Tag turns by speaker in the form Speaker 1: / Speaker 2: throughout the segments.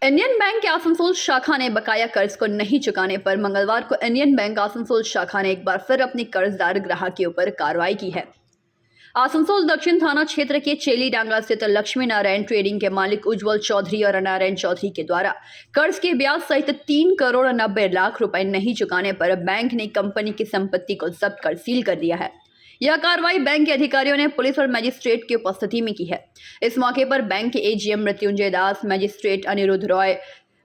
Speaker 1: Indian bank के आसनसोल शाखा ने बकाया कर्ज को नहीं चुकाने पर मंगलवार को इंडियन बैंक आसनसोल शाखा ने एक बार फिर अपनी कर्जदार ग्राहक के ऊपर कार्रवाई की है। आसनसोल दक्षिण थाना क्षेत्र के चेली डांगा स्थित लक्ष्मी नारायण ट्रेडिंग के मालिक उज्जवल चौधरी और नारायण चौधरी के द्वारा कर्ज के ब्याज सहित 3 करोड़ 90 लाख रुपए नहीं चुकाने पर बैंक ने कंपनी की संपत्ति को जब्त कर सील कर दिया है। यह कार्रवाई बैंक के अधिकारियों ने पुलिस और मजिस्ट्रेट की उपस्थिति में की है। इस मौके पर बैंक के AGM Mrityunjay Das, magistrate Aniruddha Roy,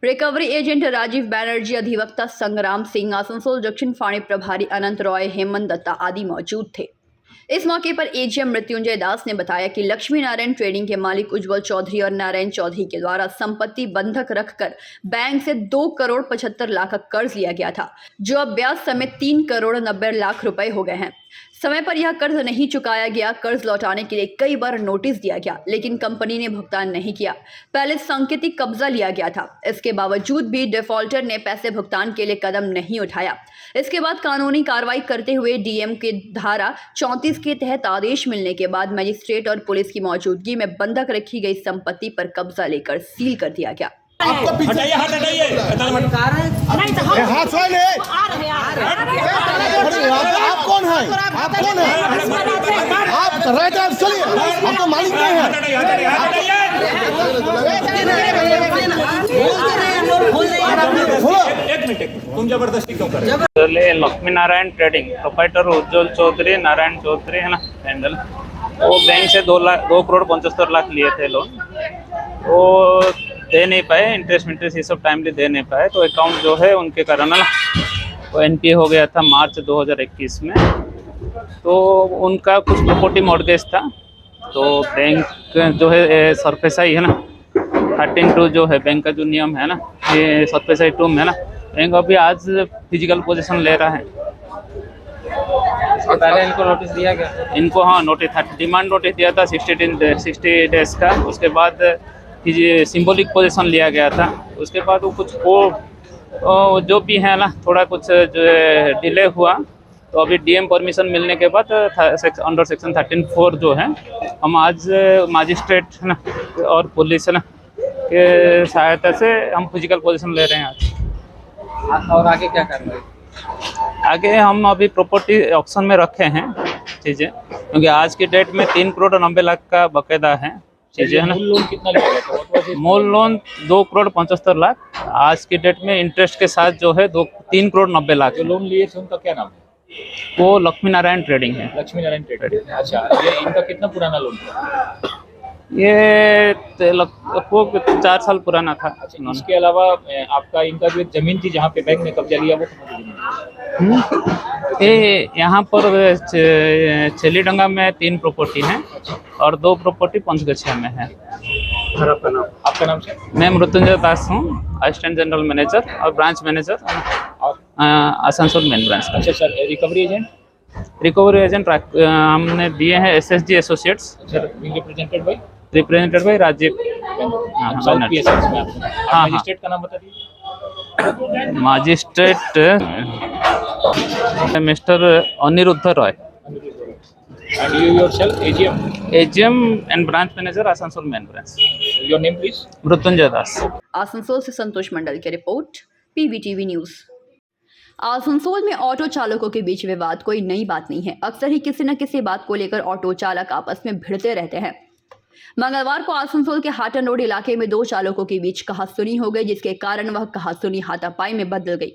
Speaker 1: recovery agent Rajeev Banerjee, अधिवक्ता संग्राम सिंह, आसनसोल दक्षिण फाणी प्रभारी अनंत रॉय, हेमंत दत्ता आदि मौजूद थे। इस मौके पर एजीएम मृत्युंजय दास ने बताया कि लक्ष्मी नारायण ट्रेडिंग के मालिक उज्जवल चौधरी और नारायण चौधरी के द्वारा संपत्ति बंधक रखकर बैंक से 2 करोड़ 75 लाख का कर्ज लिया गया था, जो अब ब्याज समेत 3 करोड़ 90 लाख रुपए हो गए हैं। समय पर यह कर्ज नहीं चुकाया गया। कर्ज लौटाने के लिए कई बार नोटिस दिया गया, लेकिन कंपनी ने भुगतान नहीं किया। पहले सांकेतिक कब्जा लिया गया था। इसके बावजूद भी डिफॉल्टर ने पैसे भुगतान के लिए कदम नहीं उठाया। इसके बाद कानूनी कार्रवाई करते हुए डीएम के धारा 34 के तहत आदेश मिलने के बाद मजिस्ट्रेट और पुलिस की मौजूदगी में बंधक रखी गई संपत्ति पर कब्जा लेकर सील कर दिया गया।
Speaker 2: आपको हटाइए, हाथ हटाइए। हाथ वाले आप कौन है? आप कौन है? आप राइट आप चलिए, आप तो मालिक नहीं है। एक मिनट, तुम जबरदस्ती क्यों कर रहे हो?
Speaker 3: लक्ष्मी नारायण ट्रेडिंग प्रोप्राइटर उज्जवल चौधरी, नारायण चौधरी है ना हैंडल, वो बैंक से 2 करोड़ 75 लाख लिए थे लोन। वो दे नहीं पाए, इंटरेस्ट ये सब टाइमली दे नहीं पाए, तो अकाउंट जो है उनके कारण ना वो एनपीए हो गया था मार्च 2021 में। तो उनका कुछ प्रॉपर्टी मॉर्गेज था, तो बैंक जो है सरफेसाई है ना 13(2) जो है बैंक का जो नियम है ना, ये सरफेसाई 2 में है ना, बैंक अभी आज फिजिकल पोजीशन ले रहा है।
Speaker 4: पहले इनको नोटिस दिया गया?
Speaker 3: इनको हाँ नोटिस था, डिमांड नोटिस दिया था 60 डेज का। उसके बाद सिंबॉलिक पोजीशन लिया गया था। उसके बाद वो कुछ जो भी है ना थोड़ा कुछ जो डिले हुआ, तो अभी डीएम परमिशन मिलने के बाद अंडर सेक्शन 13(4) जो है हम आज मजिस्ट्रेट है ना और पुलिस है ना के सहायता से हम फिजिकल पोजीशन ले रहे हैं आज।
Speaker 4: और आगे क्या करना है?
Speaker 3: आगे हम अभी प्रॉपर्टी ऑक्शन में रखे हैं चीज़ें, क्योंकि आज की डेट में 3 करोड़ 90 लाख का बकायदा है चीज़ें है ना।
Speaker 4: मूल लोन कितना लिया गया?
Speaker 3: मूल लोन 2 करोड़ 75 लाख, आज की डेट में इंटरेस्ट के साथ जो है 3 करोड़ 90 लाख।
Speaker 4: जो लोन लिए थे उनका क्या नाम है?
Speaker 3: वो लक्ष्मी नारायण ट्रेडिंग है।
Speaker 4: लक्ष्मी नारायण ट्रेडिंग। अच्छा, ये इनका कितना पुराना लोन था?
Speaker 3: ये लगभग 4 साल पुराना था।
Speaker 4: अच्छा, इसके अलावा आपका इनका जो एक जमीन थी जहाँ पे बैंक ने कब्जा लिया, वो कहाँ की जमीन है?
Speaker 3: ये यहाँ पर चेलीडंगा में 3 प्रॉपर्टी हैं और 2 प्रॉपर्टी पंचगछिया में है।
Speaker 4: आपका नाम सर?
Speaker 3: मैं मृत्युंजय दास हूँ, असिस्टेंट जनरल मैनेजर और ब्रांच मैनेजर
Speaker 4: और
Speaker 3: आसनसोल मेन ब्रांच का।
Speaker 4: अच्छा sir, recovery agent?
Speaker 3: Recovery agent हमने दिए हैं SSG associates, represented by Rajeev. हाँ,
Speaker 4: मजिस्ट्रेट का नाम बता दीजिए।
Speaker 3: Magistrate mister Aniruddha Roy,
Speaker 4: And you yourself, AGM?
Speaker 3: AGM and branch manager Asansol main branch.
Speaker 4: Your name please?
Speaker 3: Mrityunjay Das.
Speaker 1: Asansol से संतोष मंडल की रिपोर्ट, पीवीटीवी न्यूज। आसनसोल में ऑटो चालकों के बीच विवाद कोई नई बात नहीं है। अक्सर ही किसी न किसी बात को लेकर ऑटो चालक आपस में भिड़ते रहते हैं। मंगलवार को आसनसोल के हाटन रोड इलाके में 2 चालकों के बीच कहासुनी हो गई, जिसके कारण वह कहासुनी हाथापाई में बदल गई,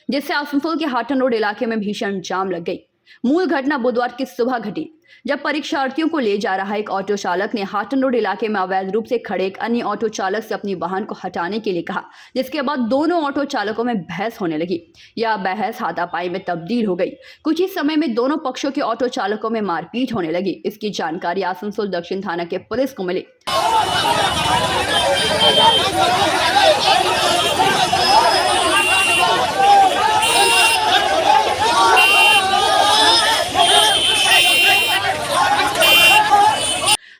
Speaker 1: जिससे आसनसोल के हाटन रोड इलाके में भीषण जाम लग गई। मूल घटना बुधवार की सुबह घटी, जब परीक्षार्थियों को ले जा रहा एक ऑटो चालक ने हाटन रोड इलाके में अवैध रूप से खड़े एक अन्य ऑटो चालक से अपनी वाहन को हटाने के लिए कहा, जिसके बाद दोनों ऑटो चालकों में बहस होने लगी। यह बहस हाथापाई में तब्दील हो गई। कुछ ही समय में दोनों पक्षों के ऑटो चालकों में मारपीट होने लगी। इसकी जानकारी आसनसोल दक्षिण थाना के पुलिस को मिली।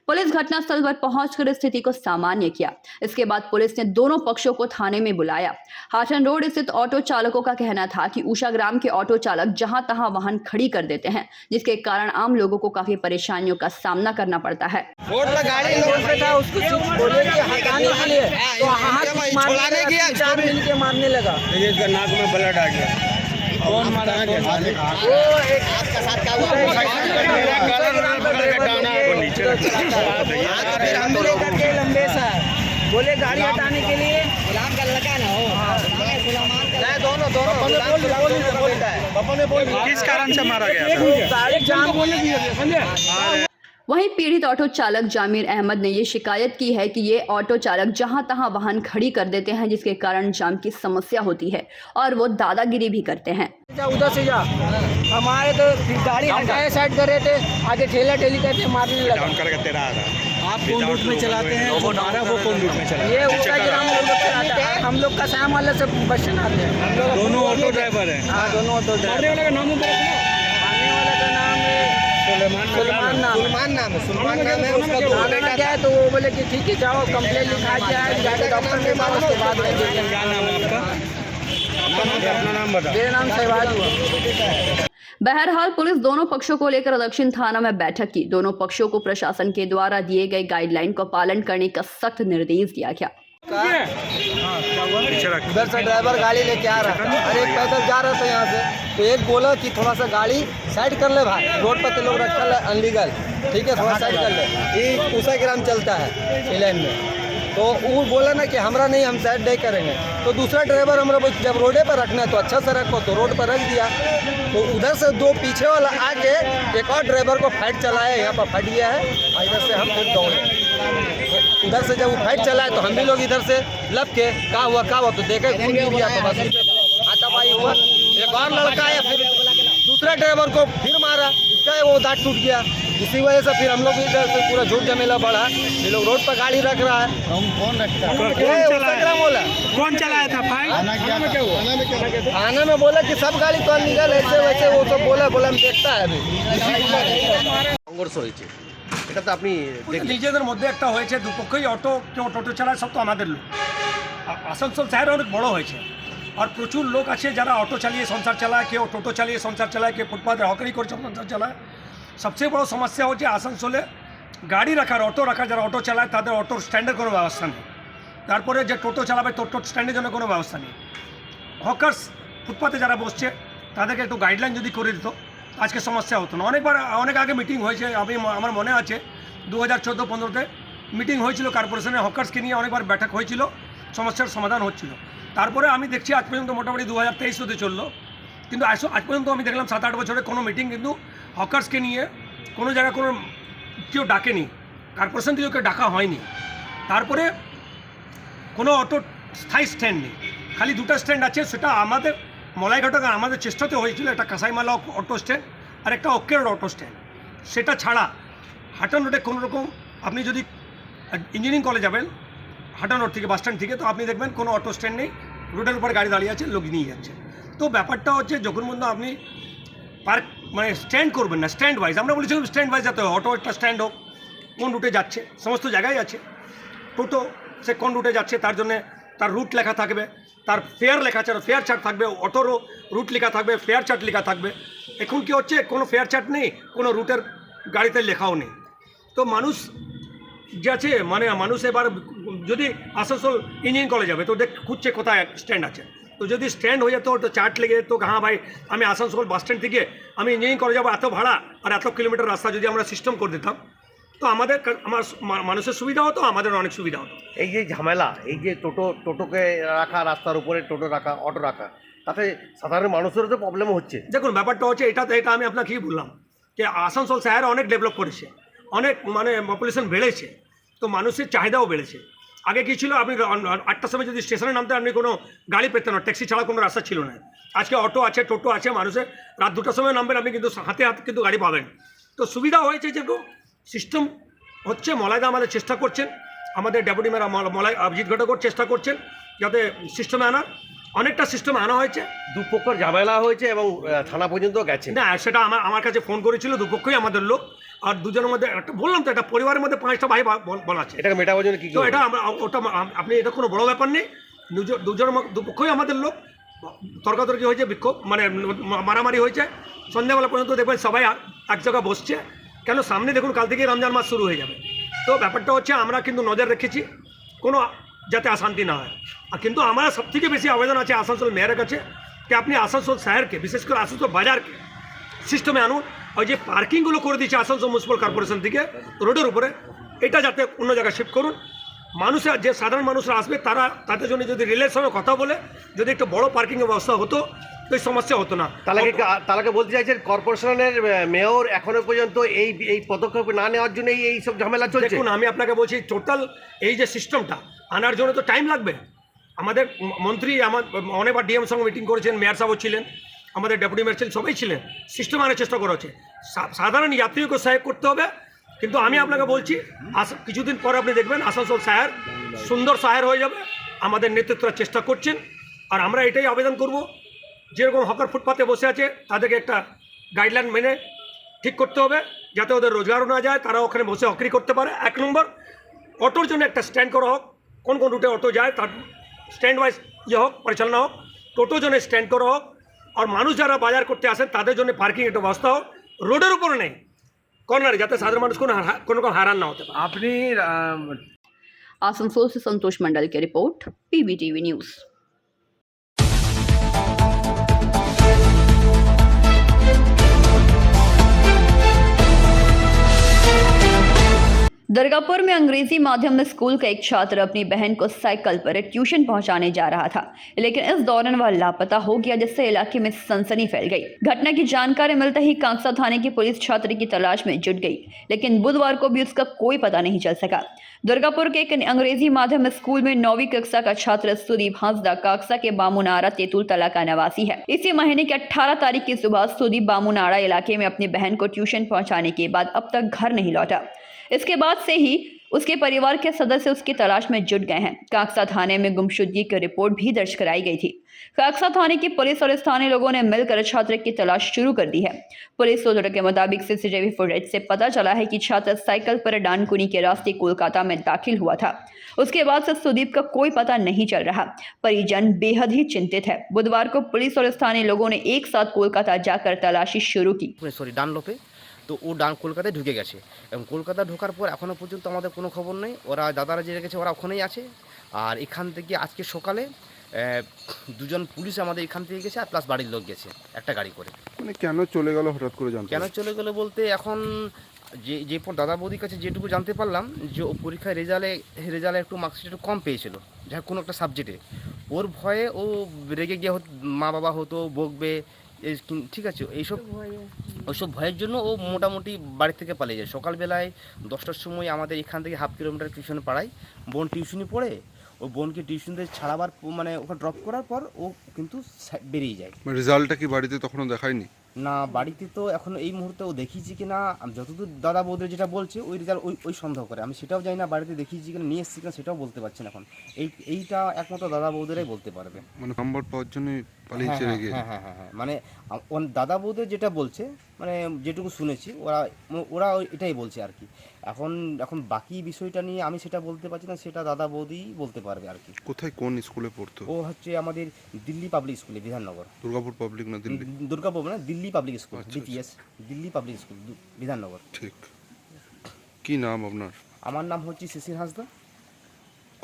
Speaker 1: पुलिस घटनास्थल पर पहुंचकर स्थिति को सामान्य किया। इसके बाद पुलिस ने दोनों पक्षों को थाने में बुलाया। हाटन रोड स्थित ऑटो चालकों का कहना था कि उषा ग्राम के ऑटो चालक जहां तहां वाहन खड़ी कर देते हैं, जिसके कारण आम लोगों को काफी परेशानियों का सामना करना पड़ता है।
Speaker 5: रोड पर गाड़ी लोग पे था, उसको सिर्फ बोले कि हटाने के लिए तो हाथ मारने के 4 मिल के मारने लगा।
Speaker 2: इसका नाक में ब्लड आ गया। कौन मारा?
Speaker 5: वो एक आपका साथ का हुआ हम लेकर के लंबे सा बोले गाड़ी हटाने के लिए गुलाम का लड़का ना हो, दोनों
Speaker 2: किस कारण से मारा गया?
Speaker 5: गाड़ी जाम।
Speaker 1: वहीं पीड़ित ऑटो चालक जामिर अहमद ने ये शिकायत की है कि ये ऑटो चालक जहां तहां वाहन खड़ी कर देते हैं, जिसके कारण जाम की समस्या होती है और वो दादागिरी भी करते हैं।
Speaker 5: उधर से जा, हमारे तो गाड़ी हटाए साइड कर रहे थे, आगे ठेला ठेली करके मारने लगा।
Speaker 2: आप कौन रूट में चलाते हैं? वो मारा वो कौन रूट में चलाते हैं?
Speaker 5: ये उषा ग्राम हम लोग चलाते हैं, हम लोग का शाम वाले से बस स्टैंड आते हैं। हम लोग
Speaker 2: दोनों ऑटो ड्राइवर हैं।
Speaker 5: हाँ, दोनों ऑटो ड्राइवर। आने वाले का नाम है सुलेमान नाम है उसका। थाने में गया तो वो बोले कि ठीक है जाओ कंप्लेंट लिखा जाए, जाके डॉक्टर के पास, उसके बाद
Speaker 2: क्या नाम है आपका? अपना नाम बता।
Speaker 5: मेरा नाम सहवाज हुआ।
Speaker 1: बहरहाल पुलिस दोनों पक्षों को लेकर दक्षिण थाना में बैठक की। दोनों पक्षों को प्रशासन के द्वारा दिए गए गाइडलाइन को पालन करने का सख्त निर्देश दिया गया।
Speaker 5: उधर से ड्राइवर गाड़ी लेके आ रहा था और एक पैदल जा रहा था यहाँ से, तो एक बोला कि थोड़ा सा गाड़ी साइड कर ले भाई, रोड पर तो लोग रखा है अनलीगल, ठीक है थोड़ा साइड कर ले, ये उषा ग्राम चलता है लाइन में। तो वो बोला ना कि हमरा नहीं, हम साइड नहीं करेंगे। तो दूसरा ड्राइवर हमारा जब रोडे पर रखना है तो अच्छा से रखो, तो रोड पर रख दिया। तो उधर से दो पीछे वाला आके एक और ड्राइवर को फाइट चलाया, यहाँ पर फट गया है और इधर से हम फिर दौड़े। उधर से जब वो फाइट चलाए तो हम भी लोग इधर से लब के क्या हुआ तो देखे खून गिर गया, तो बस हाथापाई हुआ। एक और लड़का है, फिर दूसरा ड्राइवर को फिर मारा, उसका वो दांत टूट गया। इसी वजह से फिर हम लोग इधर से पूरा झूठ झमेला बढ़ा। ये लोग रोड पर गाड़ी रख रहा है।
Speaker 2: हम कौन रखता है?
Speaker 5: कौन चलाया था फाइट?
Speaker 2: आना
Speaker 5: में बोला कि सब गाड़ी तो निकल ऐसे वैसे, वो सब बोला हम देखता है
Speaker 6: সংঘর্ষ হয়েছে, এটা তো আপনি
Speaker 7: নিজেদের মধ্যে একটা হয়েছে, দুপক্ষই অটো, কেউ টোটো চালায়, সব তো আমাদের লোক। আসানসোল শহর অনেক বড় হয়েছে আর প্রচুর লোক আছে যারা অটো চালিয়ে সংসার চালায়, কেউ টোটো চালিয়ে সংসার চালায়, কেউ ফুটপাতে হকারি করে সংসার চালায়। সবচেয়ে বড় সমস্যা হচ্ছে আসানসোলে গাড়ি রাখার, অটো রাখার, যারা অটো চালায় তাদের অটোর স্ট্যান্ডের কোনো ব্যবস্থা নেই। তারপরে যে টোটো চালাবে টোটোর স্ট্যান্ডের জন্য কোনো ব্যবস্থা নেই। হকার্স ফুটপাতে যারা বসছে তাদেরকে একটু গাইডলাইন যদি করে দিত আজকে সমস্যা হতো না। অনেক আগে মিটিং হয়েছে, আমার মনে আছে 2014-15-তে মিটিং হয়েছিল কর্পোরেশনের, হকার্সকে নিয়ে অনেকবার বৈঠক হয়েছিল, সমস্যার সমাধান হচ্ছিল। তারপরে আমি দেখছি আজ পর্যন্ত মোটামুটি 2023 হতে চললো, কিন্তু আজ পর্যন্ত আমি দেখলাম 7-8 বছরে কোনো মিটিং কিন্তু হকার্সকে নিয়ে কোনো জায়গায় কোনো কেউ ডাকেনি, কর্পোরেশন থেকে কেউ ডাকা হয়নি। তারপরে কোনো অটো স্থায়ী স্ট্যান্ড নেই, খালি দুটো স্ট্যান্ড আছে। সেটা আমাদের মলাইঘাটে আমাদের চেষ্টাতে হয়েছিল, একটা কাঁসাইমালা অটো স্ট্যান্ড আর একটা অক্কের অটো স্ট্যান্ড। সেটা ছাড়া হাটন রোডে কোনো রকম, আপনি যদি ইঞ্জিনিয়ারিং কলেজ যাবেন হাটন রোড থেকে, বাস স্ট্যান্ড থেকে, তো আপনি দেখবেন কোনো অটো স্ট্যান্ড নেই, রোডের উপর গাড়ি দাঁড়িয়ে আছে, লোক নিয়ে যাচ্ছে। তো ব্যাপারটা হচ্ছে যখন পর্যন্ত আপনি পার্ক মানে স্ট্যান্ড করবেন না, স্ট্যান্ড ওয়াইজ, আমরা বলেছিলাম স্ট্যান্ড ওয়াইজ যাতে হয়, অটো একটা স্ট্যান্ড হোক, কোন রুটে যাচ্ছে সমস্ত জায়গায় আছে। টোটো সে কোন রুটে যাচ্ছে তার জন্যে তার রুট লেখা থাকবে, তার ফেয়ার লেখা আছে, ফেয়ার চার্ট থাকবে, অটোরও রুট লেখা থাকবে, ফেয়ার চার্ট লেখা থাকবে। এখন কি হচ্ছে, কোনো ফেয়ার চার্ট নেই, কোনো রুটের গাড়িতে লেখাও নেই। তো মানুষ যে আছে, মানে মানুষ এবার যদি আসানসোল ইঞ্জিনিয়ারিং কলেজ যাবে তো খুঁজছে কোথায় স্ট্যান্ড আছে। তো যদি স্ট্যান্ড হয়ে যেত, তো চার্ট লেগে যেত, হ্যাঁ ভাই আমি আসানসোল বাস স্ট্যান্ড থেকে আমি ইঞ্জিনিয়ারিং কলেজ যাবো, এত ভাড়া আর এত কিলোমিটার রাস্তা যদি আমরা সিস্টেম করে দিতাম তো আমার মানুষের সুবিধা হতো, আমাদের অনেক সুবিধা হতো।
Speaker 6: এই যে ঝামেলা, এই যে টোটোকে রাখা, রাস্তার উপরে টোটো রাখা, অটো রাখা, তাতে সাধারণ মানুষেরও তো প্রবলেম হচ্ছে।
Speaker 7: দেখুন ব্যাপারটা হচ্ছে এটা আমি আপনাকে কী বললাম যে আসানসোল শহর অনেক ডেভেলপ করেছে, অনেক মানে পপুলেশন বেড়েছে, তো মানুষের চাহিদাও বেড়েছে। আগে কী ছিল, আপনি 8টার সময় যদি স্টেশনে নামতে আপনি কোনো গাড়ি পেতেন না, ট্যাক্সি ছাড়া কোনো রাস্তা ছিল না। আজকে অটো আছে, টোটো আছে, মানুষের রাত 2টার সময় নামবেন আপনি কিন্তু হাতে কিন্তু গাড়ি পাবেন। তো সুবিধা হয়েছে, যেরকম সিস্টেম হচ্ছে মলাইদা আমাদের চেষ্টা করছেন, আমাদের ডেপুটি মেয়র মলাই অভিজিৎ ঘটকর চেষ্টা করছেন যাতে সিস্টেমে আনার, অনেকটা সিস্টেমে আনা হয়েছে।
Speaker 6: দুপক্ষের ঝামেলা হয়েছে এবং থানা পর্যন্ত গেছে
Speaker 7: না, সেটা আমার কাছে ফোন করেছিল দুপক্ষই আমাদের লোক, আর দুজনের মধ্যে একটা বললাম তো একটা পরিবারের মধ্যে 5টা ভাই বোন আছে।
Speaker 6: এটাকে মেটাবার জন্য কি
Speaker 7: তো এটা ওটা আপনি এটা কোনো বড় ব্যাপার নেই। দুজনের দুপক্ষই আমাদের লোক, তর্কাতর্কি হয়েছে, বিক্ষোভ মানে মারামারি হয়েছে, সন্ধ্যাবেলা পর্যন্ত দেখবেন সবাই এক জায়গায় বসছে। কেন সামনে দেখুন কাল থেকে রমজান মাস শুরু হয়ে যাবে। তো ব্যাপারটা হচ্ছে আমরা কিন্তু নজর রেখেছি কোনো যাতে অশান্তি না হয়। আর কিন্তু আমার সবথেকে বেশি আবেদন আছে আসানসোল মেয়রের কাছে कि আপনি আসানসোল শহরকে বিশেষ করে আসানসোল বাজারকে সিস্টেমে আনুন। ওই যে পার্কিংগুলো করে দিচ্ছে আসানসোল মিউনিসিপ্যাল কর্পোরেশন থেকে রোডের উপরে, এটা যাতে অন্য জায়গায় শিফট করুন। মানুষের যে সাধারণ মানুষরা আসবে তাদের জন্য যদি রেলের সঙ্গে কথা বলে যদি একটা বড় পার্কিংয়ের ব্যবস্থা হতো তো এই সমস্যা হতো না।
Speaker 6: তাহলে বলতে চাইছেন কর্পোরেশনের মেয়র এখনো পর্যন্ত এই পদক্ষেপ না নেওয়ার জন্য এই সব ঝামেলা চলছে।
Speaker 7: দেখুন আমি আপনাকে বলছি টোটাল এই যে সিস্টেমটা আনার জন্য তো টাইম লাগবে। আমাদের মন্ত্রী অনেকবার ডিএম সঙ্গে মিটিং করেছেন, মেয়র সাহেব ছিলেন, আমাদের ডেপুটি মেয়র ছিলেন, সবাই ছিলেন, সিস্টেম আনার চেষ্টা করা হচ্ছে। সাধারণ যাত্রীকে সহায়ক করতে হবে। কিন্তু আমি আপনাকে বলছি কিছুদিন পরে আপনি দেখবেন আসানসোল শহর সুন্দর শহর হয়ে যাবে। আমাদের নেতৃত্বরা চেষ্টা করছেন আর আমরা এটাই আবেদন করব, যেরকম হকার ফুটপাতে বসে আছে তাদেরকে একটা গাইডলাইন মেনে ঠিক করতে হবে যাতে ওদের রোজগারও না যায়, তারা ওখানে বসে হকরি করতে পারে। 1 নম্বর অটোর জন্য একটা স্ট্যান্ড করা হোক, কোন কোন রুটে অটো যায় তার স্ট্যান্ড ওয়াইজ হোক, পরিচালনা হোক, টোটোর জন্য স্ট্যান্ড করা হোক। আর মানুষ যারা বাজার করতে আসেন তাদের জন্য পার্কিং একটা ব্যবস্থা হোক, রোডের উপরে নেই, কর্নারে, যাতে সাধারণ মানুষ কোনো রকম হারান না হতে পারে।
Speaker 6: আপনি
Speaker 1: आसनसोल से संतोष मंडल की रिपोर्ट, PBTV न्यूज़। दुर्गापुर में अंग्रेजी माध्यम स्कूल का एक छात्र अपनी बहन को साइकिल पर ट्यूशन पहुंचाने जा रहा था, लेकिन इस दौरान वह लापता हो गया, जिससे इलाके में सनसनी फैल गई। घटना की जानकारी मिलते ही कांगसा थाने की पुलिस छात्र की तलाश में जुट गई, लेकिन बुधवार को भी उसका कोई पता नहीं चल सका। दुर्गापुर के एक अंग्रेजी माध्यम स्कूल में 9वीं कक्षा का छात्र सुदीप हांसदा कांगसा के बामुनाड़ा तेतुल तला का निवासी है। इसी महीने की 18 तारीख की सुबह सुदीप बामुनाड़ा इलाके में अपनी बहन को ट्यूशन पहुंचाने के बाद अब तक घर नहीं लौटा। इसके बाद से ही उसके परिवार के सदस्य उसकी तलाश में जुट गए हैं। कांगसा थाने में गुमशुदगी की रिपोर्ट भी दर्ज कराई गई थी। कांगसा थाने की पुलिस और स्थानीय लोगों ने मिलकर छात्र की तलाश शुरू कर दी है। पुलिस सूत्रों के मुताबिक सीसीटीवी फुटेज से पता चला है कि छात्र साइकिल पर डानकुनी के रास्ते कोलकाता में दाखिल हुआ था। उसके बाद से सुदीप का कोई पता नहीं चल रहा। परिजन बेहद ही चिंतित है। बुधवार को पुलिस और स्थानीय लोगों ने एक साथ कोलकाता जाकर तलाशी शुरू की।
Speaker 8: ডানলোপে তো ও কলকাতায় ঢুকে গেছে এবং কলকাতা ঢোকার পর এখনও পর্যন্ত আমাদের কোনো খবর নেই। ওরা দাদারা যে রেখেছে ওরা ওখানেই আছে। আর এখান থেকে আজকে সকালে 2জন পুলিশ আমাদের এখান থেকে গেছে আর প্লাস বাড়ির লোক গেছে একটা গাড়ি করে।
Speaker 9: মানে কেন চলে গেল হঠাৎ করে জানতে?
Speaker 8: কেন চলে গেল বলতে এখন যে দাদা বৌদির কাছে যেটুকু জানতে পারলাম যে ও পরীক্ষায় রেজাল্টে একটু মার্কশিট একটু কম পেয়েছিল, যা কোনো একটা সাবজেক্টে। ওর ভয়ে ও রেগে গিয়ে মা বাবা হতো বকবে, ঠিক আছে, ওইসব ভয়ের জন্য ও মোটামুটি বাড়ি থেকে পালিয়ে যায়। সকালবেলায় 10টার সময় আমাদের এখান থেকে হাফ কিলোমিটার টিউশনে পাড়ায় বোন টিউশনি পড়ে, ও বোনকে টিউশন থেকে ছাড়াবার মানে ওকে ড্রপ করার পর ও কিন্তু বেরিয়ে যায়।
Speaker 9: রেজাল্টটা কি বাড়িতে তখনও দেখায়নি?
Speaker 8: না, বাড়িতে তো এখন এই মুহূর্তে ও দেখিয়েছি কি না, যতদূর দাদা বৌদি যেটা বলছে ওই রেজাল্ট ওই সন্দেহ করে। আমি সেটাও জানি না বাড়িতে দেখিয়েছি কিনা নিয়ে এসেছি কিনা সেটাও বলতে পারছি না এখন। এইটা একমাত্র দাদা বৌদিরাই বলতে পারবে।
Speaker 9: মানে নাম্বার পাওয়ার জন্য পালিয়েছে রেগে?
Speaker 8: হ্যাঁ, মানে দাদা বৌদি যেটা বলছে, মানে যেটুকু শুনেছি ওরা এটাই বলছে আর কি। এখন বাকি বিষয়টা নিয়ে আমি সেটা বলতে পারছি না, সেটা দাদা বৌদি বলতে পারবে আর কি।
Speaker 9: কোথায় কোন স্কুলে পড়তো?
Speaker 8: ও হচ্ছে আমাদের দিল্লি পাবলিক স্কুলে, বিধাননগর।
Speaker 9: দুর্গাপুর পাবলিক না দিল্লি?
Speaker 8: দুর্গাপুর না, Delhi public school, DPS Delhi public school, Bidhannagar.
Speaker 9: ঠিক। কি নাম আপনার?
Speaker 8: আমার নাম হচ্ছে শিশির হাঁসদা।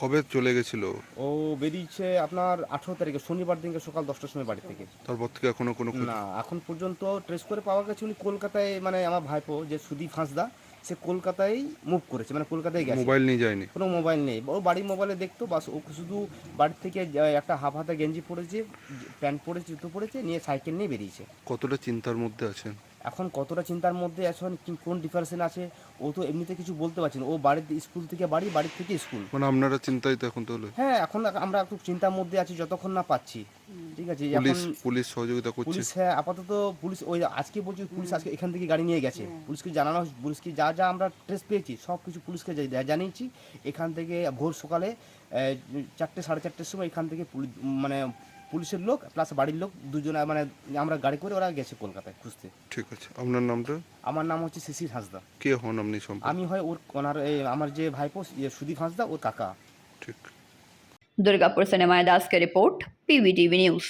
Speaker 9: কবে চলে গেছিল?
Speaker 8: ও বেরিয়েছে আপনার 18 তারিখে শনিবার দিনকে সকাল 10টার সময় বাড়ি থেকে।
Speaker 9: তারপর থেকে এখনো কোনো
Speaker 8: না, এখন পর্যন্ত ট্রেস করে পাওয়া গেছে উনি কলকাতায়, মানে আমার ভাইপো যে সুদীপ হাঁসদা সে কলকাতায় মুভ করেছে, মানে কলকাতায় গেছে।
Speaker 9: মোবাইল নিয়ে যায়নি?
Speaker 8: কোনো মোবাইল নেই, ও বাড়ির মোবাইলে দেখতো বাস। ও শুধু বাড়ি থেকে একটা হাফ হাতা গেঞ্জি পরেছে, প্যান্ট পরেছে, জুতো পরেছে, নিয়ে সাইকেল নিয়ে বেরিয়েছে।
Speaker 9: কতটা চিন্তার মধ্যে আছেন
Speaker 8: এখন? কতটা চিন্তার মধ্যে এখন, কোন ডিফারেন্স আছে ও তো এমনিতে কিছু বলতে পারছি না। ও বাড়িতে স্কুল থেকে বাড়ি থেকে স্কুল,
Speaker 9: মানে আপনারা চিন্তায় এখন তাহলে?
Speaker 8: হ্যাঁ, এখন আমরা একটু চিন্তার মধ্যে আছি যতক্ষণ না পাচ্ছি। ঠিক আছে,
Speaker 9: পুলিশ সহযোগিতা করছে?
Speaker 8: পুলিশ, হ্যাঁ, আপাতত পুলিশ ওই আজকে বলছি পুলিশ আজকে এখান থেকে গাড়ি নিয়ে গেছে। পুলিশকে জানানো, পুলিশকে যা আমরা ট্রেস পেয়েছি সব কিছু পুলিশকে জানিয়েছি। এখান থেকে ভোর সকালে 4টে সাড়ে 4টের সময় এখান থেকে মানে পুলিশের লোক প্লাস বাড়ির লোক দুজনে মানে আমরা গাড়ি করে ওরা গেছে কলকাতায় খুঁজতে।
Speaker 9: ঠিক আছে, আপনার নামটা?
Speaker 8: আমার নাম হচ্ছে শিশির হাঁসদা।
Speaker 9: কে হন আপনি সম্পর্কে?
Speaker 8: আমি হয় ওনার আমার যে ভাইপো সুদীপ হাঁসদা ওর কাকা।
Speaker 9: ঠিক।
Speaker 1: दुर्गापुर से निमाय दास की रिपोर्ट, PVTV न्यूज।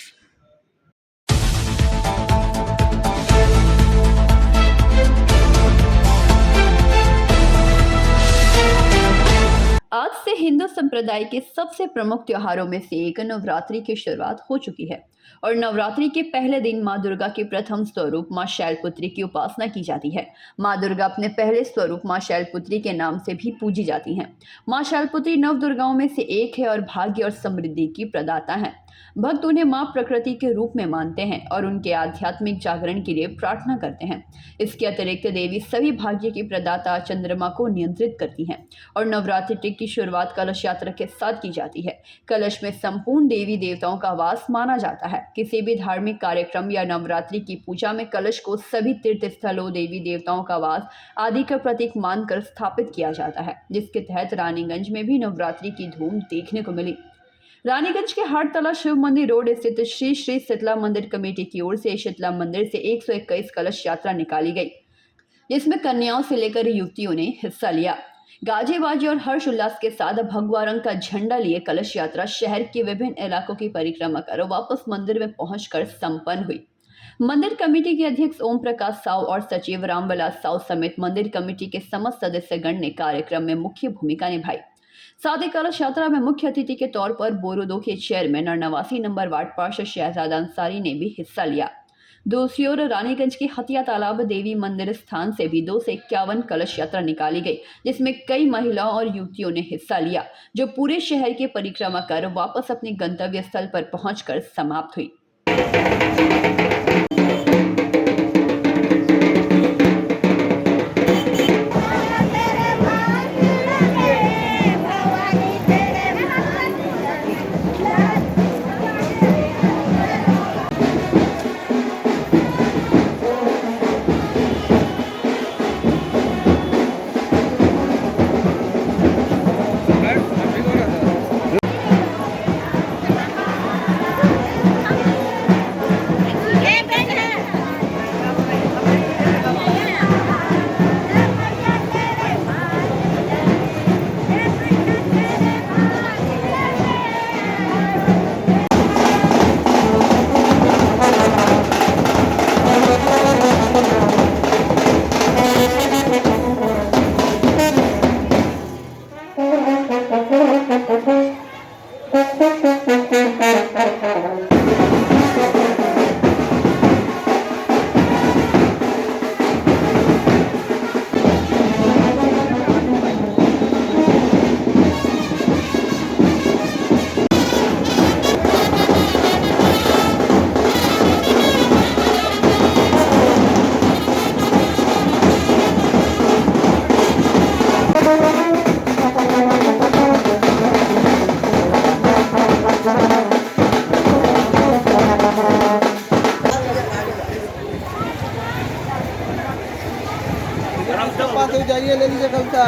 Speaker 1: आज से हिंदू संप्रदाय के सबसे प्रमुख त्योहारों में से एक नवरात्रि की शुरुआत हो चुकी है और नवरात्रि के पहले दिन मां दुर्गा के प्रथम स्वरूप मां शैलपुत्री की उपासना की जाती है। मां दुर्गा अपने पहले स्वरूप मां शैलपुत्री के नाम से भी पूजी जाती हैं। मां शैलपुत्री नव दुर्गाओं में से एक है और भाग्य और समृद्धि की प्रदाता हैं। भक्त उन्हें मां प्रकृति के रूप में मानते हैं और उनके आध्यात्मिक जागरण के लिए प्रार्थना करते हैं। इसके अतिरिक्त देवी सभी भाग्य की प्रदाता चंद्रमा को नियंत्रित करती हैं और नवरात्रि की शुरुआत कलश यात्रा के साथ की जाती है। कलश में संपूर्ण देवी देवताओं का वास माना जाता है। किसी भी धार्मिक कार्यक्रम या नवरात्रि की पूजा में कलश को सभी तीर्थ स्थलों, देवी देवताओं का वास आदि का प्रतीक मानकर स्थापित किया जाता है, जिसके तहत रानीगंज में भी नवरात्रि की धूम देखने को मिली। रानीगंज के हाटतला शिव मंदिर रोड स्थित श्री श्री शीतला मंदिर कमेटी की ओर से शीतला मंदिर से 121 कलश यात्रा निकाली गई, जिसमें कन्याओं से लेकर युवतियों ने हिस्सा लिया। गाजे बाजे और हर्ष उल्लास के साथ भगवा रंग का झंडा लिए कलश यात्रा शहर के विभिन्न इलाकों की परिक्रमा कर वापस मंदिर में पहुंचकर संपन्न हुई। मंदिर कमेटी के अध्यक्ष ओम प्रकाश साव और सचिव रामविलास साव समेत मंदिर कमेटी के समस्त सदस्यगण ने कार्यक्रम में मुख्य भूमिका निभाई। साथ ही कलश यात्रा में मुख्य अतिथि के तौर पर बोरोदो के चेयरमैन और 89 नंबर वार्ड पार्षद शहजाद अंसारी ने भी हिस्सा लिया। दूसरी ओर रानीगंज के हथिया तालाब देवी मंदिर स्थान से भी 2 से 51 कलश यात्रा निकाली गई, जिसमें कई महिलाओं और युवतियों ने हिस्सा लिया, जो पूरे शहर की परिक्रमा कर वापस अपने गंतव्य स्थल पर पहुंचकर समाप्त हुई।
Speaker 5: जाइए ले लीजिए कविता।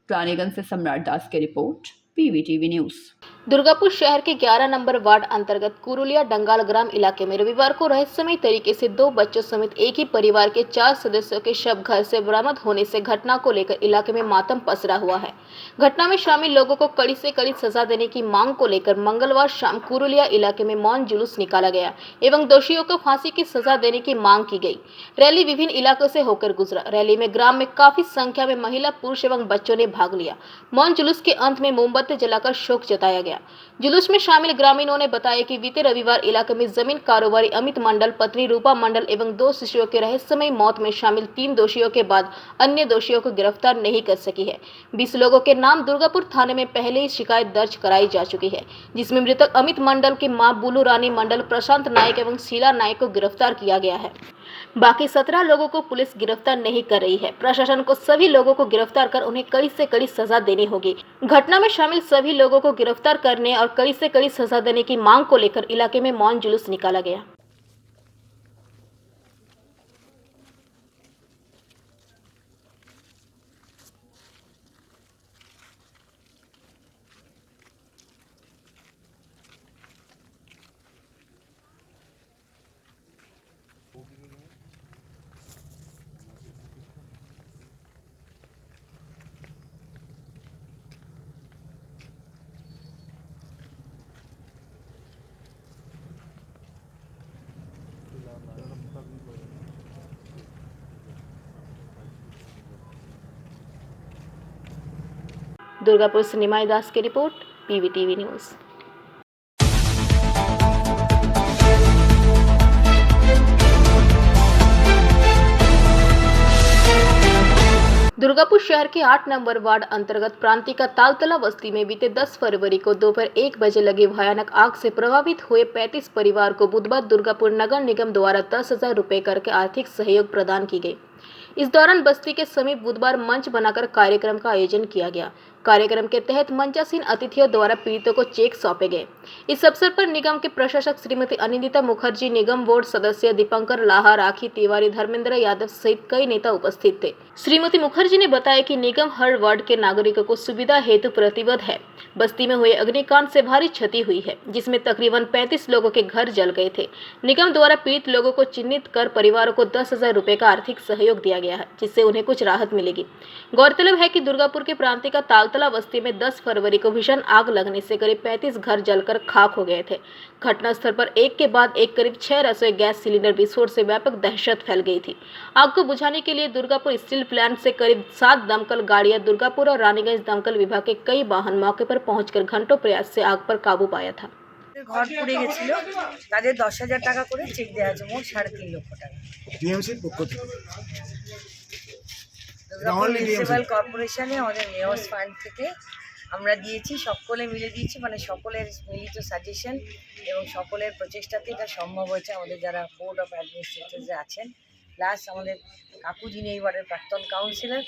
Speaker 1: रानीगंज से सम्राट दास की रिपोर्ट, PVTV न्यूज।
Speaker 10: दुर्गापुर शहर के 11 नंबर वार्ड अंतर्गत कुरुलिया डंगाल ग्राम इलाके में रविवार को रहस्यमय तरीके से 2 बच्चों समेत एक ही परिवार के 4 सदस्यों के शव घर से बरामद होने से घटना को लेकर इलाके में मातम पसरा हुआ है। घटना में शामिल लोगों को कड़ी से कड़ी सजा देने की मांग को लेकर मंगलवार शाम कुरुलिया इलाके में मौन जुलूस निकाला गया एवं दोषियों को फांसी की सजा देने की मांग की गई। रैली विभिन्न इलाकों से होकर गुजरा। रैली में ग्राम में काफी संख्या में महिला, पुरुष एवं बच्चों ने भाग लिया। मौन जुलूस के अंत में मोमबत्ती जलाकर शोक जताया गया। जुलूस में शामिल ग्रामीणों ने बताया कि बीते रविवार इलाके में जमीन कारोबारी अमित मंडल, पत्नी रूपा मंडल एवं 2 शिशुओं के रहस्यमय मौत में शामिल 3 दोषियों के बाद अन्य दोषियों को गिरफ्तार नहीं कर सकी है। 20 लोगों के नाम दुर्गापुर थाने में पहले ही शिकायत दर्ज कराई जा चुकी है, जिसमें मृतक अमित मंडल की मां बुलू रानी मंडल, प्रशांत नायक एवं शीला नायक को गिरफ्तार किया गया है। बाकी 17 लोगों को पुलिस गिरफ्तार नहीं कर रही है। प्रशासन को सभी लोगों को गिरफ्तार कर उन्हें कड़ी से कड़ी सजा देनी होगी। घटना में शामिल सभी लोगों को गिरफ्तार करने और कड़ी से कड़ी सजा देने की मांग को लेकर इलाके में मौन जुलूस निकाला गया। दुर्गापुर से निमाई दास की रिपोर्ट, पीवीटीवी न्यूज। दुर्गापुर शहर के 8 नंबर वार्ड अंतर्गत प्रांतिका तालतला बस्ती में बीते 10 फरवरी को दोपहर 1 बजे लगी भयानक आग से प्रभावित हुए 35 परिवार को बुधवार दुर्गापुर नगर निगम द्वारा 10,000 रुपये करके आर्थिक सहयोग प्रदान की गई। इस दौरान बस्ती के समीप बुधवार मंच बनाकर कार्यक्रम का आयोजन किया गया। कार्यक्रम के तहत मंचासीन अतिथियों द्वारा पीड़ितों को चेक सौंपे गए। इस अवसर पर निगम के प्रशासक श्रीमती अनिंदिता मुखर्जी, निगम बोर्ड सदस्य दीपंकर लाहा, राखी तिवारी, धर्मेंद्र यादव सहित कई नेता उपस्थित थे। श्रीमती मुखर्जी ने बताया कि निगम हर वार्ड के नागरिकों को सुविधा हेतु प्रतिबद्ध है। बस्ती में हुए अग्निकांड से भारी क्षति हुई है, जिसमें तकरीबन 35 लोगों के घर जल गए थे। निगम द्वारा पीड़ित लोगों को चिन्हित कर परिवारों को 10,000 रुपये का आर्थिक सहयोग दिया गया है, जिससे उन्हें कुछ राहत मिलेगी। गौरतलब है कि दुर्गापुर के प्रांतिका तालतला बस्ती में 10 फरवरी को भीषण आग लगने से करीब 35 घर जलकर खाक हो गए थे। घटनास्थल पर एक के बाद एक करीब 6 रसोई गैस सिलेंडर विस्फोट से व्यापक दहशत फैल गई थी। आग को बुझाने के लिए दुर्गापुर स्टील प्लांट से करीब 7 दमकल गाड़ियां, दुर्गापुर और रानीगंज दमकल विभाग के कई वाहन मौके पर पहुंचकर घंटों प्रयास से आग पर काबू पाया था।
Speaker 11: घर पुড়ে গেছিল, তাদের 10,000 টাকা করে চেক দেওয়া আছে, মোট 3.5 লক্ষ টাকা
Speaker 2: টিএমসির পক্ষ থেকে।
Speaker 11: দুর্গাপুর মিউনিসিপ্যাল কর্পোরেশনে আমাদের মেয়র্স ফান্ড থেকে আমরা দিয়েছি, সকলে মিলে দিয়েছি, মানে সকলের মিলিত সাজেশন এবং সকলের প্রচেষ্টাতে এটা সম্ভব হয়েছে। আমাদের যারা বোর্ড অফ অ্যাডমিনিস্ট্রেটরস আছেন, প্লাস আমাদের কাকু, যিনি এই ওয়ার্ডের প্রাক্তন কাউন্সিলর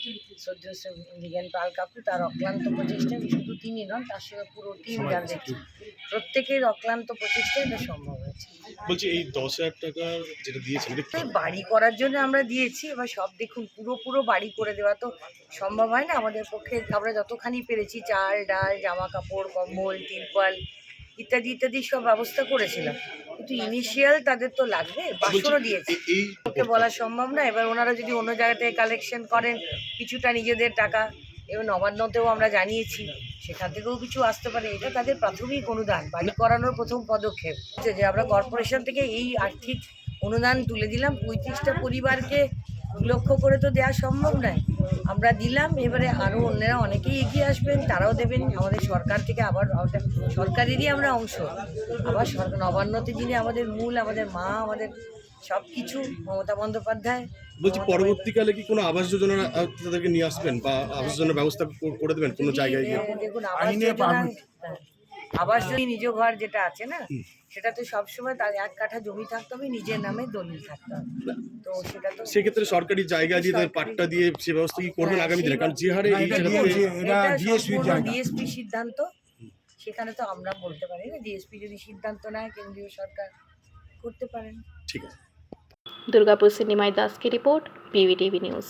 Speaker 11: শ্রদ্ধেয় মৃগেন পাল কাকু, তার অক্লান্ত প্রচেষ্টায়, শুধু তিনি নন, তার সঙ্গে পুরো টিম যারা দেখছি, প্রত্যেকের অক্লান্ত প্রচেষ্টায় এটা সম্ভব হয়েছে।
Speaker 2: বলছি এই 10,000 টাকা যেটা দিয়েছেন এটা
Speaker 11: বাড়ি করার জন্য আমরা দিয়েছি। এবার সব দেখুন, পুরো বাড়ি করে দেওয়া তো সম্ভব হয় না আমাদের পক্ষে। আমরা যতখানি পেরেছি চাল, ডাল, জামা কাপড়, কম্বল, তিরপল ইত্যাদি ইত্যাদি সব ব্যবস্থা করেছিলাম, কিন্তু ইনিশিয়াল তাদের তো লাগবে। বাসনও দিয়েছি, ওকে বলা সম্ভব না। এবার ওনারা যদি অন্য জায়গা থেকে কালেকশন করেন কিছুটা নিজেদের টাকা, এবং নবান্নতেও আমরা জানিয়েছি, সেখান থেকেও কিছু আসতে পারে। এটা তাদের প্রাথমিক অনুদান, বাড়ি করানোর প্রথম পদক্ষেপ যে আমরা কর্পোরেশন থেকে এই আর্থিক অনুদান তুলে দিলাম। 35টা পরিবারকে 2 লক্ষ করে তো দেওয়া সম্ভব নয়, আমরা দিলাম। এবারে আরও অন্যরা অনেকেই এগিয়ে আসবেন, তারাও দেবেন। আমাদের সরকার থেকে আবার সরকারেরই আমরা অংশ, আবার নবান্নতে যিনি আমাদের মূল, আমাদের মা, আমাদের সব কিছু, মমতা বন্দ্যোপাধ্যায়।
Speaker 2: বলছি পরবর্তীকালে কি কোনো আবাস যোজনা তাদেরকে নিয়ে আসবেন বা আবাস যোজনার ব্যবস্থা করে দেবেন কোনো জায়গায় গিয়ে?
Speaker 11: দেখুন, আবাস যদি নিজ ঘর যেটা আছে না, সেটা তো সবসময় তার 1 কাঠা জমি থাকতে হবে, নিজের নামে দলিল থাকতে হবে। তো সেটা তো
Speaker 2: সেক্ষেত্রে সরকারি জায়গা দিয়ে তাদের পাট্টা দিয়ে সে ব্যবস্থা কি করবেন আগামী দিনে? কারণ যে হারে
Speaker 11: ডিএসপি সিদ্ধান্ত, সেখানে তো আমরা বলতে পারি না। ডিএসপি যদি সিদ্ধান্ত নেয়, কেন্দ্রীয় সরকার করতে পারেন।
Speaker 2: ঠিক আছে।
Speaker 10: दुर्गापुर से निमाई दास की रिपोर्ट, पीवीटीवी न्यूज।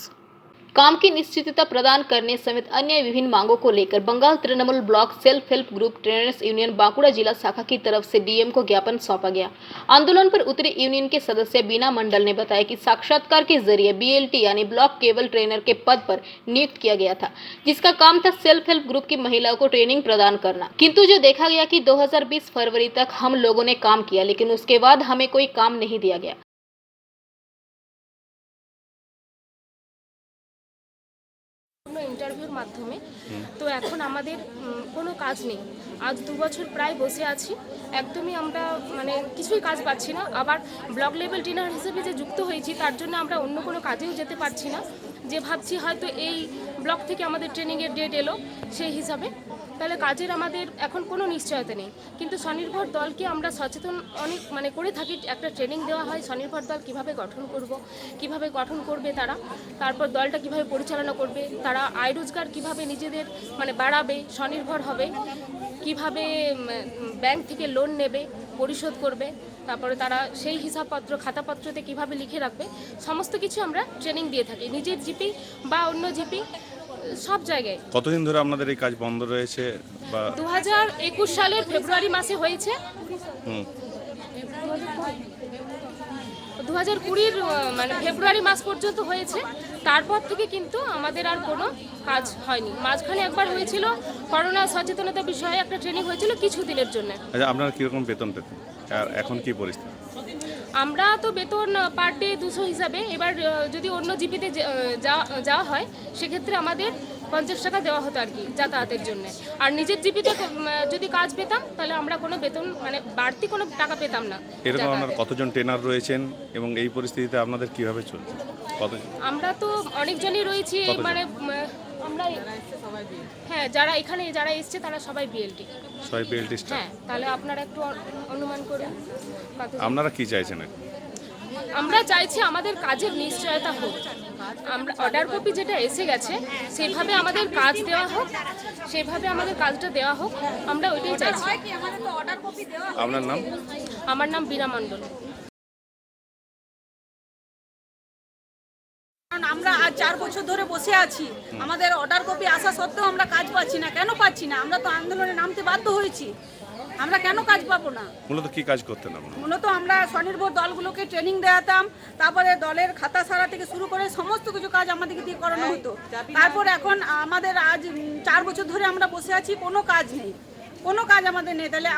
Speaker 10: काम की निश्चितता प्रदान करने समेत अन्य विभिन्न मांगों को लेकर Bengal Trinamool block self help group trainers union Bankura जिला शाखा की तरफ से डीएम को ज्ञापन सौंपा गया। आंदोलन पर उतरे यूनियन के सदस्य बीना मंडल ने बताया कि साक्षात्कार के जरिए बीएलटी यानी ब्लॉक केबल ट्रेनर के पद पर नियुक्त किया गया था, जिसका काम था सेल्फ हेल्प ग्रुप की महिलाओं को ट्रेनिंग प्रदान करना। किंतु जो देखा गया कि 2020 फरवरी तक हम लोगों ने काम किया, लेकिन उसके बाद हमें कोई काम नहीं दिया गया।
Speaker 12: ইন্টারভিউর মাধ্যমে তো এখন আমাদের কোনো কাজ নেই। আজ 2 বছর প্রায় বসে আছি, একদমই আমরা মানে কিছুই কাজ পাচ্ছি না। আবার ব্লক লেভেল ট্রেনার হিসেবে যে যুক্ত হয়েছি তার জন্য আমরা অন্য কোনো কাজেও যেতে পারছি না, যে ভাবছি হয়তো এই ব্লক থেকে আমাদের ট্রেনিংয়ের ডেট এলো সেই হিসাবে, তাহলে কাজের আমাদের এখন কোনো নিশ্চয়তা নেই। কিন্তু স্বনির্ভর দলকে আমরা সচেতন অনেক মানে করে থাকি, একটা ট্রেনিং দেওয়া হয় স্বনির্ভর দল কীভাবে গঠন করব, কীভাবে গঠন করবে তারা, তারপর দলটা কীভাবে পরিচালনা করবে, তারা আয় রোজগার কীভাবে নিজেদের মানে বাড়াবে, স্বনির্ভর হবে, কিভাবে ব্যাংক থেকে লোন নেবে, পরিশোধ করবে, তারপরে তারা সেই হিসাবপত্র খাতাপত্রতে কিভাবে লিখে রাখবে, সমস্ত কিছু আমরা ট্রেনিং দিয়ে থাকি নিজের জিপি বা অন্য জিপি সব জায়গায়।
Speaker 9: কতদিন ধরে আপনাদের এই কাজ বন্ধ রয়েছে? বা
Speaker 12: 2021 সালের ফেব্রুয়ারি মাসে হয়েছে, 2020 মানে ফেব্রুয়ারি মাস পর্যন্ত হয়েছে, তারপর থেকে কিন্তু আমাদের আর কোনো কাজ হয়নি। মাঝখানে একবার হয়েছিল করোনা সচেতনতা বিষয়ে একটা ট্রেনিং হয়েছিল কিছু দিনের জন্য।
Speaker 9: আচ্ছা, আপনারা কীরকম বেতন পেতেন আর এখন কি পরিস্থিতি?
Speaker 12: আমরা তো বেতন পার ডে 200 হিসাবে, এবার যদি অন্য জিপিতে যাওয়া হয় সেক্ষেত্রে আমাদের 50 টাকা দেওয়া হতো আর কি যাতায়াতের জন্য। আর নিজের জিপিতে যদি কাজ পেতাম তাহলে আমরা কোনো বেতন মানে বাড়তি কোনো টাকা পেতাম না।
Speaker 9: এরকম আপনার কতজন ট্রেনার রয়েছেন এবং এই পরিস্থিতিতে আপনাদের কিভাবে চলছে?
Speaker 12: আমরা তো অনেকজনই রয়েছি, মানে আমরা হ্যাঁ যারা এসছে তারা সবাই বিএলটি।
Speaker 9: সবাই বিএলটি স্টাফ?
Speaker 12: হ্যাঁ, তাহলে আপনারা একটু অনুমান করুন
Speaker 9: আপনারা কি চাইছেন?
Speaker 12: আমরা চাইছি আমাদের কাজের নিশ্চয়তা হোক, আমরা অর্ডার কপি যেটা এসে গেছে সেভাবে আমাদের কাজ দেওয়া হোক, সেভাবে আমাদের কাজটা দেওয়া হোক, আমরা ওইটাই চাইছি।
Speaker 9: আপনার নাম?
Speaker 12: আমার নাম বীণা মণ্ডল।
Speaker 11: আমরা আজ 4 বছর ধরে বসে আছি, আমাদের অর্ডার কপি আসা সত্ত্বেও আমরা কাজ পাচ্ছি না। কেন পাচ্ছি না? আমরা তো আন্দোলনে নামতে বাধ্য হয়েছি, আমরা কেন কাজ পাবো না?
Speaker 9: মূলত কি কাজ করতেন আপনারা?
Speaker 11: মূলত আমরা স্বনির্ভর দলগুলোকে ট্রেনিং দেওয়াতাম, তারপরে দলের খাতা সারা থেকে শুরু করে সমস্ত কিছু কাজ আমাদেরকে দিয়ে করানো হতো। তারপর এখন আমাদের আজ 4 বছর ধরে আমরা বসে আছি, কোনো কাজ নেই, কোনো কাজ আমাদের নেই। তাহলে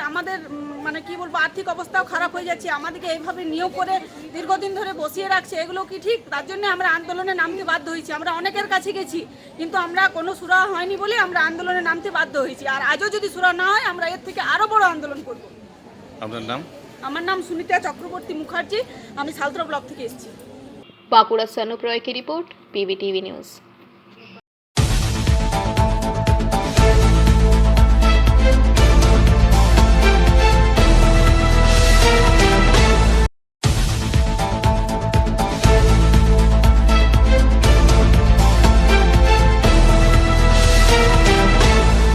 Speaker 11: আমাদের মানে কি বলবো, আর্থিক অবস্থাও খারাপ হয়ে যাচ্ছে। আমাদেরকে এইভাবে নিয়োগ করে দীর্ঘদিন ধরে বসিয়ে রাখছে, এগুলো কি ঠিক? তার জন্য আমরা আন্দোলনে নামতে বাধ্য হয়েছি। আমরা অনেকের কাছে গেছি, কিন্তু আমরা কোনো সুরাহা হয়নি বলে আমরা আন্দোলনে নামতে বাধ্য হয়েছি। আর আজও যদি সুরাহা না হয় আমরা এর থেকে আরও বড় আন্দোলন করব।
Speaker 9: আপনার নাম?
Speaker 11: আমার নাম সুনিতা চক্রবর্তী মুখার্জি, আমি সালতরা ব্লক থেকে এসেছি।
Speaker 10: बांकुड़ा से अनुप रॉय की रिपोर्ट, पीवीटीवी न्यूज़।